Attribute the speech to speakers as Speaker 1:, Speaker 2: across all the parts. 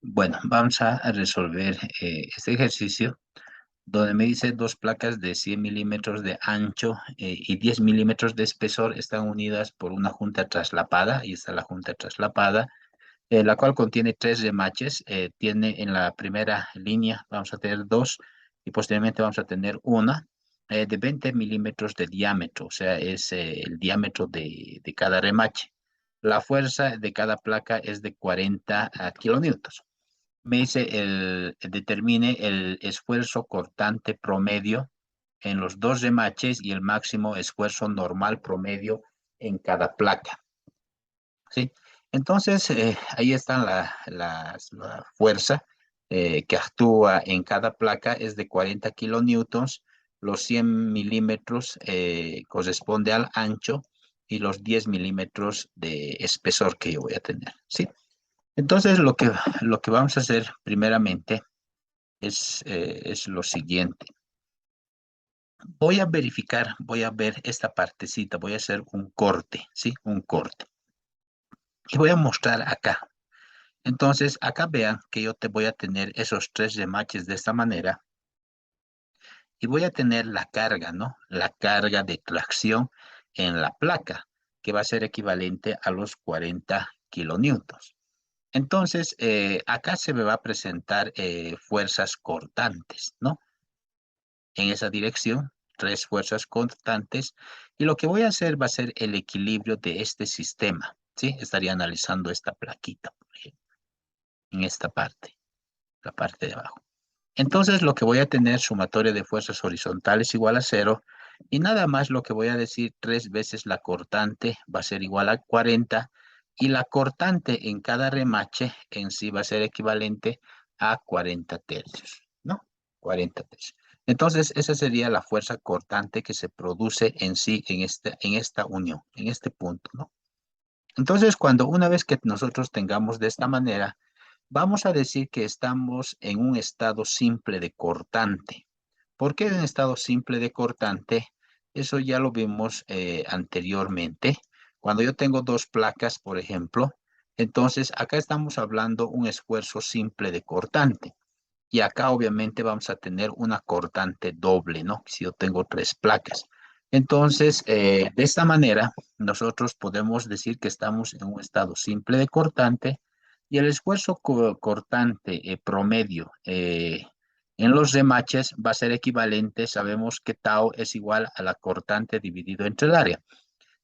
Speaker 1: Bueno, vamos a resolver este ejercicio donde me dice dos placas de 100 milímetros de ancho y 10 milímetros de espesor están unidas por una junta traslapada. Y está la junta traslapada, la cual contiene tres remaches. Tiene en la primera línea, vamos a tener dos y posteriormente vamos a tener una de 20 milímetros de diámetro, o sea, es el diámetro de cada remache. La fuerza de cada placa es de 40 kilonewtons. Me dice determine el esfuerzo cortante promedio en los dos remaches y el máximo esfuerzo normal promedio en cada placa, ¿sí? Entonces, ahí está la fuerza que actúa en cada placa, es de 40 kilonewtons. Los 100 milímetros corresponde al ancho y los 10 milímetros de espesor que yo voy a tener, ¿sí? Entonces, lo que vamos a hacer primeramente es lo siguiente. Voy a verificar, voy a ver esta partecita, voy a hacer un corte, ¿sí? Un corte. Y voy a mostrar acá. Entonces, acá vean que yo te voy a tener esos tres remaches de esta manera y voy a tener la carga, ¿no? La carga de tracción en la placa, que va a ser equivalente a los 40 kilonewtons. Entonces, acá se me va a presentar fuerzas cortantes, ¿no? En esa dirección, tres fuerzas constantes, y lo que voy a hacer va a ser el equilibrio de este sistema, ¿sí? Estaría analizando esta plaquita, por ejemplo, en esta parte, la parte de abajo. Entonces, lo que voy a tener sumatoria de fuerzas horizontales igual a cero, y nada más lo que voy a decir, tres veces la cortante va a ser igual a 40, y la cortante en cada remache en sí va a ser equivalente a 40 tercios, ¿no? 40 tercios. Entonces, esa sería la fuerza cortante que se produce en sí en esta unión, en este punto, ¿no? Entonces, cuando una vez que nosotros tengamos de esta manera, vamos a decir que estamos en un estado simple de cortante. ¿Por qué en estado simple de cortante? Eso ya lo vimos anteriormente. Cuando yo tengo dos placas, por ejemplo, entonces acá estamos hablando un esfuerzo simple de cortante. Y acá obviamente vamos a tener una cortante doble, ¿no? Si yo tengo tres placas. Entonces, de esta manera, nosotros podemos decir que estamos en un estado simple de cortante y el esfuerzo cortante promedio en los remaches va a ser equivalente. Sabemos que tau es igual a la cortante dividido entre el área.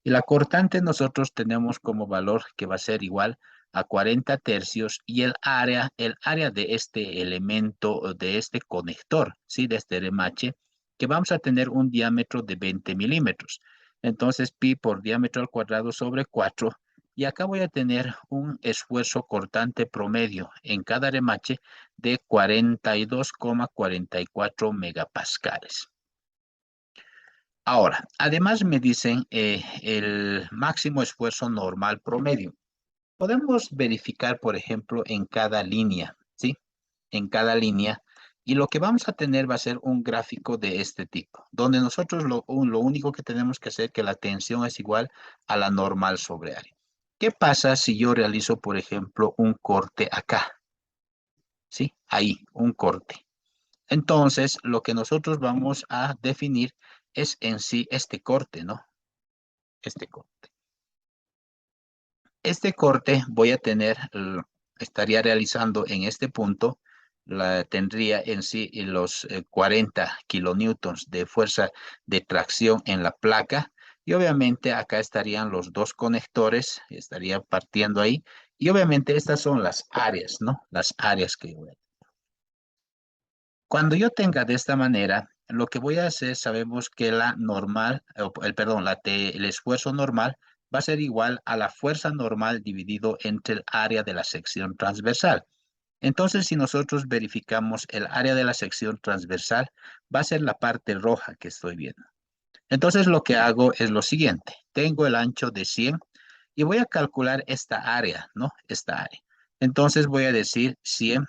Speaker 1: Y la cortante nosotros tenemos como valor que va a ser igual a 40 tercios y el área de este elemento, de este conector, ¿sí? De este remache, que vamos a tener un diámetro de 20 milímetros. Entonces, pi por diámetro al cuadrado sobre 4. Y acá voy a tener un esfuerzo cortante promedio en cada remache de 42,44 megapascales. Ahora, además me dicen el máximo esfuerzo normal promedio. Podemos verificar, por ejemplo, en cada línea, ¿sí? En cada línea. Y lo que vamos a tener va a ser un gráfico de este tipo, donde nosotros lo único que tenemos que hacer es que la tensión es igual a la normal sobre área. ¿Qué pasa si yo realizo, por ejemplo, un corte acá? ¿Sí? Ahí, un corte. Entonces, lo que nosotros vamos a definir es en sí este corte, ¿no? Este corte. Este corte voy a tener, estaría realizando en este punto, tendría en sí los 40 kilonewtons de fuerza de tracción en la placa y obviamente acá estarían los dos conectores, estaría partiendo ahí y obviamente estas son las áreas, ¿no? Las áreas que voy a. Cuando yo tenga de esta manera, lo que voy a hacer, sabemos que la normal, perdón, el esfuerzo normal va a ser igual a la fuerza normal dividido entre el área de la sección transversal. Entonces, si nosotros verificamos el área de la sección transversal, va a ser la parte roja que estoy viendo. Entonces, lo que hago es lo siguiente. Tengo el ancho de 100 y voy a calcular esta área, ¿no? Esta área. Entonces, voy a decir 100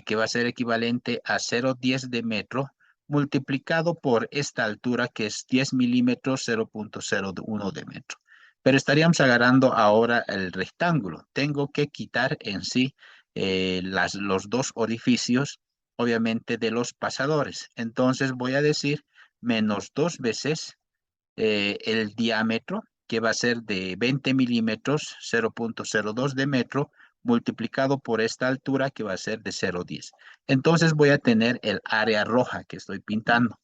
Speaker 1: que va a ser equivalente a 0,10 de metro multiplicado por esta altura que es 10 milímetros, 0,01 de metro. Pero estaríamos agarrando ahora el rectángulo. Tengo que quitar en sí los dos orificios, obviamente, de los pasadores. Entonces voy a decir menos 2 veces el diámetro, que va a ser de 20 milímetros, 0,02 de metro, multiplicado por esta altura, que va a ser de 0,10. Entonces voy a tener el área roja que estoy pintando,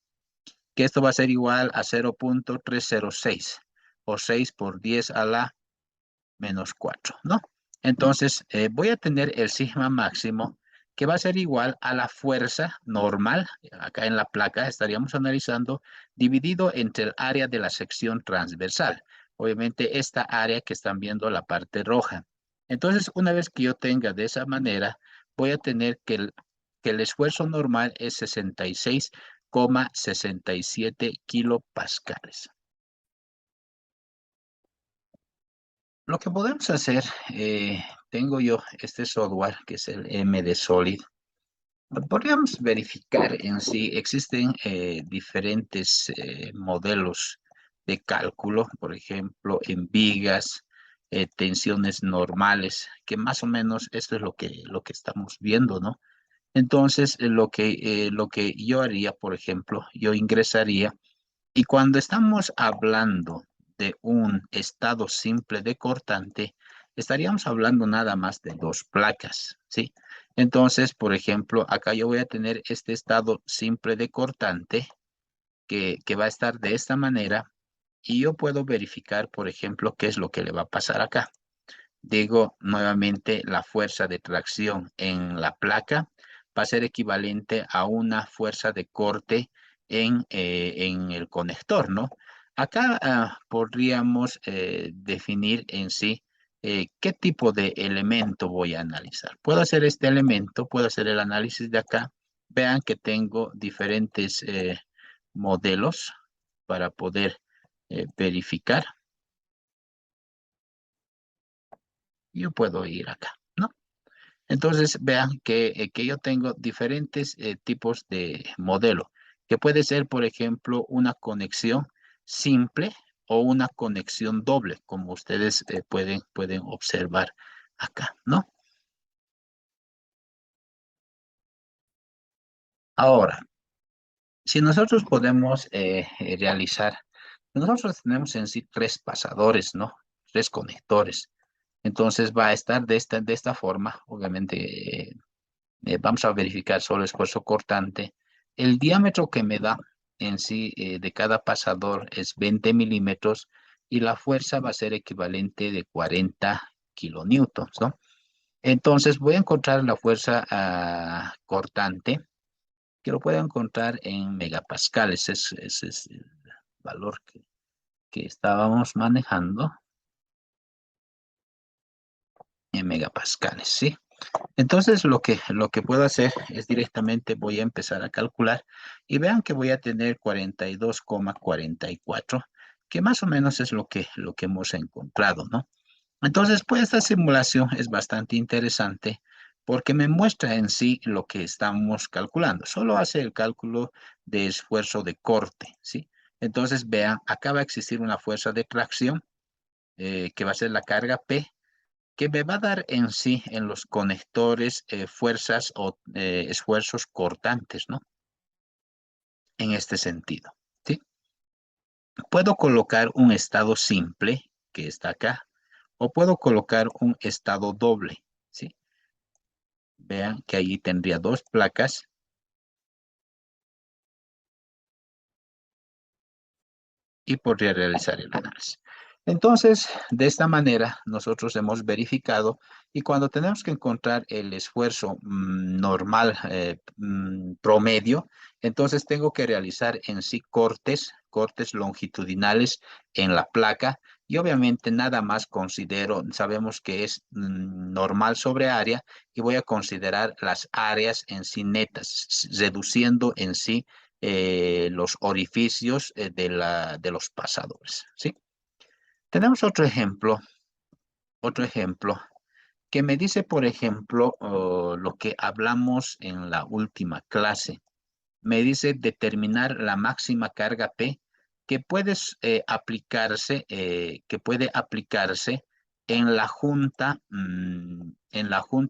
Speaker 1: que esto va a ser igual a 0,306 o 6 por 10 a la -4, ¿no? Entonces, voy a tener el sigma máximo que va a ser igual a la fuerza normal, acá en la placa estaríamos analizando, dividido entre el área de la sección transversal. Obviamente, esta área que están viendo la parte roja. Entonces, una vez que yo tenga de esa manera, voy a tener que el esfuerzo normal es 66,67 kilopascales. Lo que podemos hacer, tengo yo este software que es el MD Solid. Podríamos verificar en sí, existen diferentes modelos de cálculo, por ejemplo, en vigas, tensiones normales, que más o menos esto es lo que estamos viendo, ¿no? Entonces, lo que yo haría, por ejemplo, yo ingresaría y cuando estamos hablando de un estado simple de cortante, estaríamos hablando nada más de dos placas, ¿sí? Entonces, por ejemplo, acá yo voy a tener este estado simple de cortante que va a estar de esta manera y yo puedo verificar, por ejemplo, qué es lo que le va a pasar acá. Digo nuevamente, la fuerza de tracción en la placa va a ser equivalente a una fuerza de corte en el conector, ¿no? Acá podríamos definir en sí qué tipo de elemento voy a analizar. Puedo hacer este elemento, puedo hacer el análisis de acá. Vean que tengo diferentes modelos para poder verificar. Yo puedo ir acá, ¿no? Entonces, vean que yo tengo diferentes tipos de modelo, que puede ser, por ejemplo, una conexión simple o una conexión doble, como ustedes pueden observar acá, ¿no? Ahora, si nosotros podemos realizar, nosotros tenemos en sí tres pasadores, ¿no? Tres conectores. Entonces va a estar de esta forma, obviamente. Vamos a verificar solo esfuerzo cortante. El diámetro que me da en sí de cada pasador es 20 milímetros y la fuerza va a ser equivalente de 40 kilonewtons, ¿no? Entonces voy a encontrar la fuerza cortante, que lo puedo encontrar en megapascales. Ese es el valor que estábamos manejando en megapascales, ¿sí? Entonces, lo que puedo hacer es directamente voy a empezar a calcular y vean que voy a tener 42,44, que más o menos es lo que hemos encontrado, ¿no? Entonces, pues esta simulación es bastante interesante porque me muestra en sí lo que estamos calculando. Solo hace el cálculo de esfuerzo de corte, ¿sí? Entonces, vean, acá va a existir una fuerza de tracción que va a ser la carga P, que me va a dar en sí en los conectores fuerzas o esfuerzos cortantes, ¿no? En este sentido, ¿sí? Puedo colocar un estado simple, que está acá, o puedo colocar un estado doble, ¿sí? Vean que allí tendría dos placas y podría realizar el análisis. Entonces, de esta manera, nosotros hemos verificado y cuando tenemos que encontrar el esfuerzo normal, promedio, entonces tengo que realizar en sí cortes longitudinales en la placa y obviamente nada más considero, sabemos que es normal sobre área y voy a considerar las áreas en sí netas, reduciendo en sí los orificios de los pasadores, ¿sí? Tenemos otro ejemplo que me dice, por ejemplo, lo que hablamos en la última clase. Me dice determinar la máxima carga P que puede aplicarse en la junta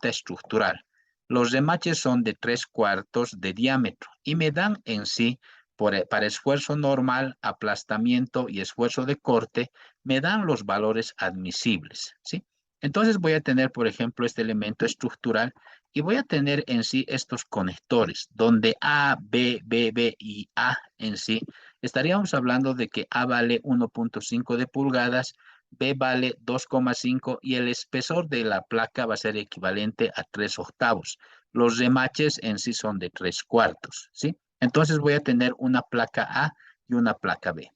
Speaker 1: estructural. Los remaches son de 3/4 de diámetro y me dan en sí, para esfuerzo normal, aplastamiento y esfuerzo de corte, me dan los valores admisibles, ¿sí? Entonces voy a tener, por ejemplo, este elemento estructural y voy a tener en sí estos conectores, donde A, B, B, B y A en sí, estaríamos hablando de que A vale 1.5 de pulgadas, B vale 2,5 y el espesor de la placa va a ser equivalente a 3/8. Los remaches en sí son de 3/4, ¿sí? Entonces voy a tener una placa A y una placa B.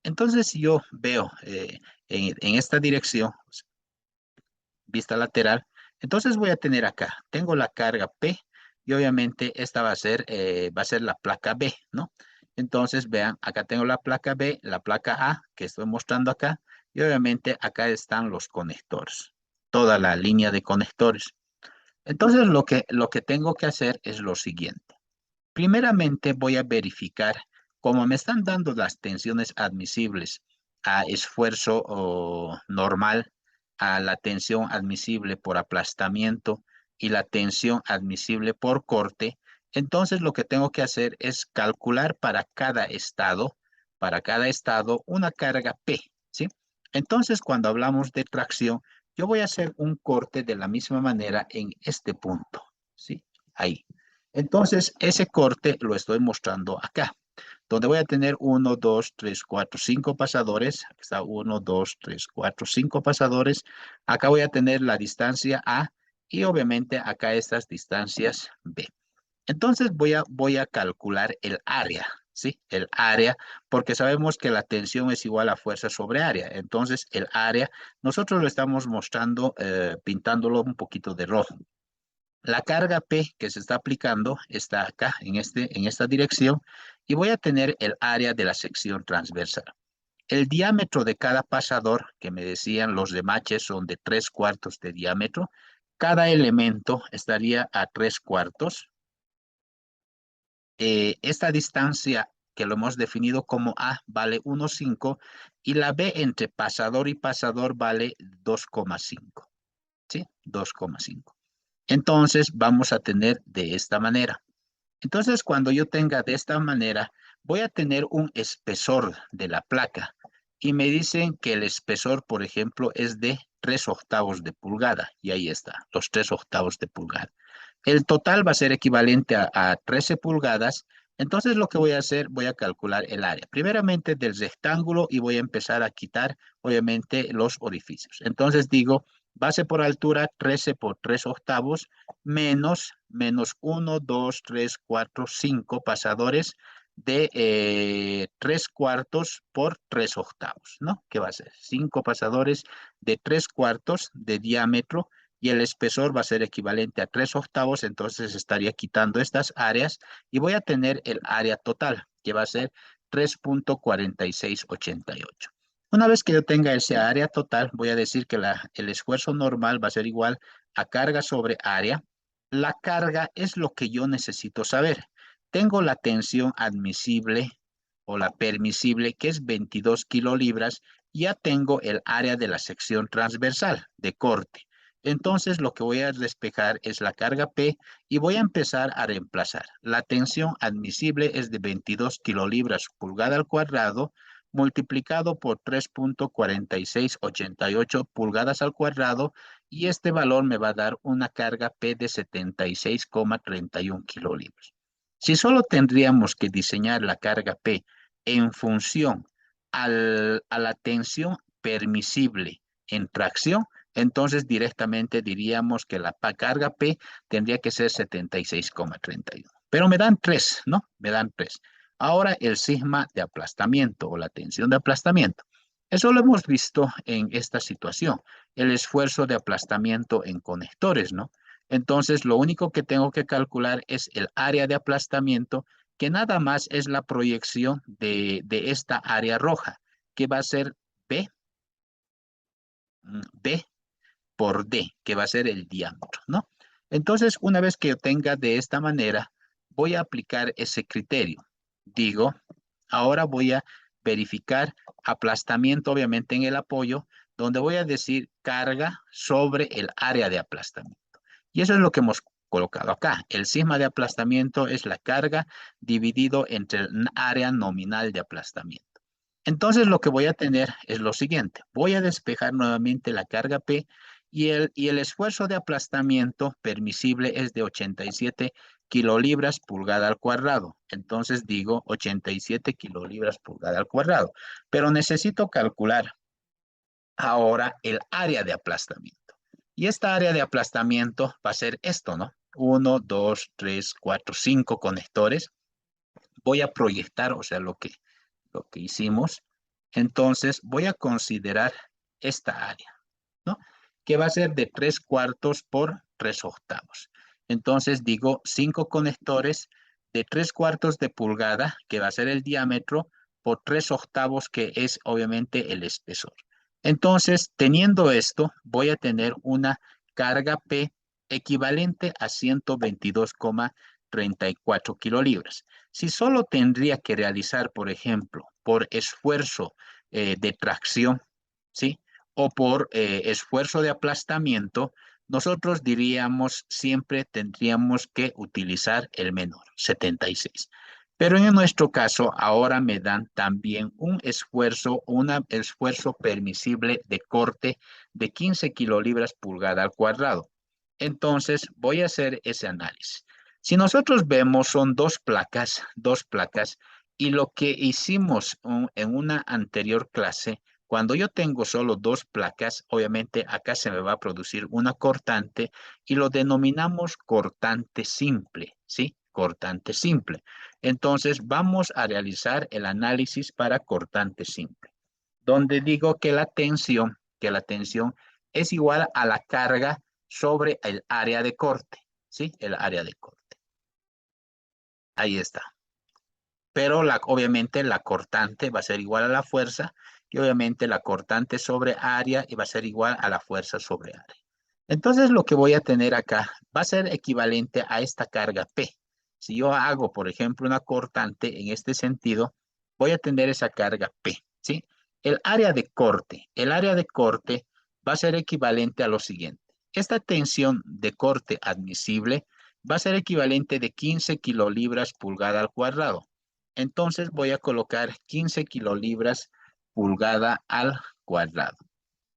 Speaker 1: Entonces, si yo veo en esta dirección, vista lateral, entonces voy a tener acá, tengo la carga P y obviamente esta va a ser la placa B, ¿no? Entonces, vean, acá tengo la placa B, la placa A que estoy mostrando acá y obviamente acá están los conectores, toda la línea de conectores. Entonces, lo que tengo que hacer es lo siguiente. Primeramente voy a verificar, como me están dando las tensiones admisibles a esfuerzo normal, a la tensión admisible por aplastamiento y la tensión admisible por corte, entonces lo que tengo que hacer es calcular para cada estado una carga P, ¿sí? Entonces cuando hablamos de tracción, yo voy a hacer un corte de la misma manera en este punto, ¿sí? Ahí. Entonces, ese corte lo estoy mostrando acá, donde voy a tener 1, 2, 3, 4, 5 pasadores. Aquí está 1, 2, 3, 4, 5 pasadores. Acá voy a tener la distancia A y obviamente acá estas distancias B. Entonces voy a calcular el área, ¿sí? El área, porque sabemos que la tensión es igual a fuerza sobre área. Entonces, el área, nosotros lo estamos mostrando, pintándolo un poquito de rojo. La carga P que se está aplicando está acá, en esta dirección, y voy a tener el área de la sección transversal. El diámetro de cada pasador, que me decían los remaches son de 3/4 de diámetro, cada elemento estaría a 3/4. Esta distancia que lo hemos definido como A vale 1,5 y la B entre pasador y pasador vale 2,5, ¿sí? 2,5. Entonces vamos a tener de esta manera. Entonces cuando yo tenga de esta manera, voy a tener un espesor de la placa y me dicen que el espesor, por ejemplo, es de 3/8 de pulgada y ahí está, los 3/8 de pulgada. El total va a ser equivalente a 13 pulgadas. Entonces lo que voy a hacer, voy a calcular el área. Primeramente del rectángulo y voy a empezar a quitar, obviamente, los orificios. Entonces digo, base por altura 13 por 3/8 menos 1, 2, 3, 4, 5 pasadores de 3/4 por 3/8, ¿no? ¿Qué va a ser? 5 pasadores de 3/4 de diámetro y el espesor va a ser equivalente a 3/8, entonces estaría quitando estas áreas y voy a tener el área total, que va a ser 3.4688. Una vez que yo tenga ese área total, voy a decir que el esfuerzo normal va a ser igual a carga sobre área. La carga es lo que yo necesito saber. Tengo la tensión admisible o la permisible, que es 22 kilolibras, y ya tengo el área de la sección transversal de corte. Entonces lo que voy a despejar es la carga P y voy a empezar a reemplazar. La tensión admisible es de 22 kilolibras pulgada al cuadrado multiplicado por 3.4688 pulgadas al cuadrado y este valor me va a dar una carga P de 76,31 kilolibras. Si solo tendríamos que diseñar la carga P en función a la tensión permisible en tracción, entonces directamente diríamos que la carga P tendría que ser 76,31. Pero me dan 3, ¿no? Me dan 3. Ahora el sigma de aplastamiento o la tensión de aplastamiento. Eso lo hemos visto en esta situación, el esfuerzo de aplastamiento en conectores, ¿no? Entonces, lo único que tengo que calcular es el área de aplastamiento, que nada más es la proyección de esta área roja, que va a ser B, B por D, que va a ser el diámetro, ¿no? Entonces, una vez que yo tenga de esta manera, voy a aplicar ese criterio. Digo, ahora voy a verificar aplastamiento, obviamente, en el apoyo, donde voy a decir carga sobre el área de aplastamiento. Y eso es lo que hemos colocado acá. El sigma de aplastamiento es la carga dividido entre el área nominal de aplastamiento. Entonces lo que voy a tener es lo siguiente. Voy a despejar nuevamente la carga P y el esfuerzo de aplastamiento permisible es de 87 kilolibras pulgada al cuadrado. Entonces digo 87 kilolibras pulgada al cuadrado. Pero necesito calcular ahora el área de aplastamiento. Y esta área de aplastamiento va a ser esto, ¿no? 1, 2, 3, 4, 5 conectores. Voy a proyectar, o sea, lo que hicimos. Entonces, voy a considerar esta área, ¿no? Que va a ser de 3/4 por 3/8. Entonces, digo 5 conectores de 3/4 de pulgada, que va a ser el diámetro, por 3/8, que es obviamente el espesor. Entonces, teniendo esto, voy a tener una carga P equivalente a 122,34 kilolibras. Si solo tendría que realizar, por ejemplo, por esfuerzo de tracción, ¿sí? O por esfuerzo de aplastamiento, nosotros diríamos siempre tendríamos que utilizar el menor, 76. Pero en nuestro caso, ahora me dan también un esfuerzo permisible de corte de 15 kilolibras pulgada al cuadrado. Entonces, voy a hacer ese análisis. Si nosotros vemos, son dos placas, y lo que hicimos en una anterior clase, cuando yo tengo solo dos placas, obviamente acá se me va a producir una cortante y lo denominamos cortante simple, ¿sí? Cortante simple. Entonces, vamos a realizar el análisis para cortante simple, donde digo que la tensión es igual a la carga sobre el área de corte, ¿sí? El área de corte. Ahí está. Pero obviamente la cortante va a ser igual a la fuerza y obviamente la cortante sobre área va a ser igual a la fuerza sobre área. Entonces lo que voy a tener acá va a ser equivalente a esta carga P. Si yo hago, por ejemplo, una cortante en este sentido, voy a tener esa carga P, ¿sí? El área de corte va a ser equivalente a lo siguiente. Esta tensión de corte admisible va a ser equivalente de 15 kilolibras pulgada al cuadrado. Entonces voy a colocar 15 kilolibras pulgada al cuadrado.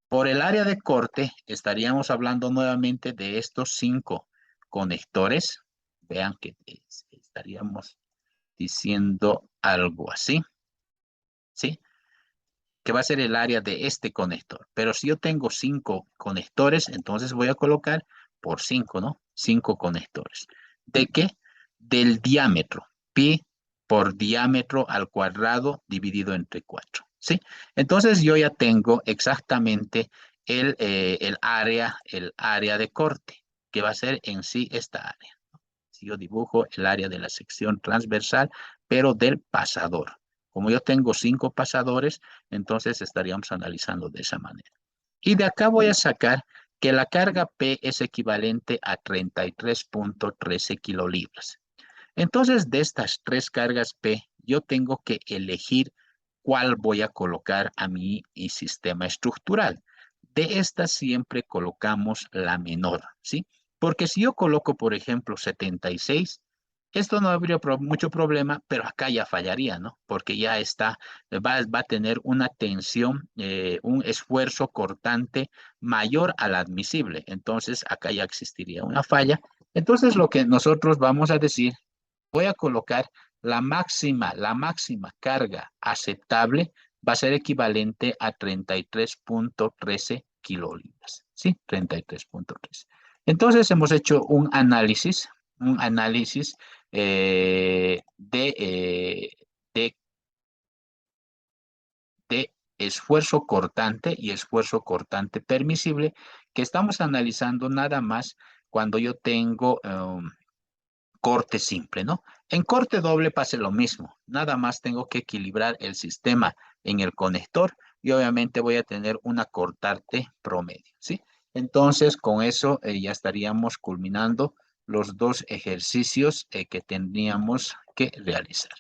Speaker 1: Por el área de corte estaríamos hablando nuevamente de estos 5 conectores. Vean que estaríamos diciendo algo así, ¿sí? Que va a ser el área de este conector. Pero si yo tengo 5 conectores, entonces voy a colocar por 5, ¿no? 5 conectores. ¿De qué? Del diámetro. Pi por diámetro al cuadrado dividido entre 4. ¿Sí? Entonces yo ya tengo exactamente el área de corte, que va a ser en sí esta área. Si yo dibujo el área de la sección transversal, pero del pasador. Como yo tengo 5 pasadores, entonces estaríamos analizando de esa manera. Y de acá voy a sacar que la carga P es equivalente a 33,13 kilolibras. Entonces, de estas tres cargas P, yo tengo que elegir cuál voy a colocar a mi sistema estructural. De estas siempre colocamos la menor, ¿sí? Porque si yo coloco, por ejemplo, 76, esto no habría mucho problema, pero acá ya fallaría, ¿no? Porque ya va a tener una tensión, un esfuerzo cortante mayor al admisible. Entonces, acá ya existiría una falla. Entonces, lo que nosotros vamos a decir, voy a colocar la máxima carga aceptable va a ser equivalente a 33,13 kilolibras, ¿sí? 33,13. Entonces hemos hecho un análisis de esfuerzo cortante y esfuerzo cortante permisible, que estamos analizando nada más cuando yo tengo corte simple, ¿no? En corte doble pasa lo mismo, nada más tengo que equilibrar el sistema en el conector y obviamente voy a tener una cortante promedio, ¿sí? Entonces, con eso ya estaríamos culminando los dos ejercicios que tendríamos que realizar.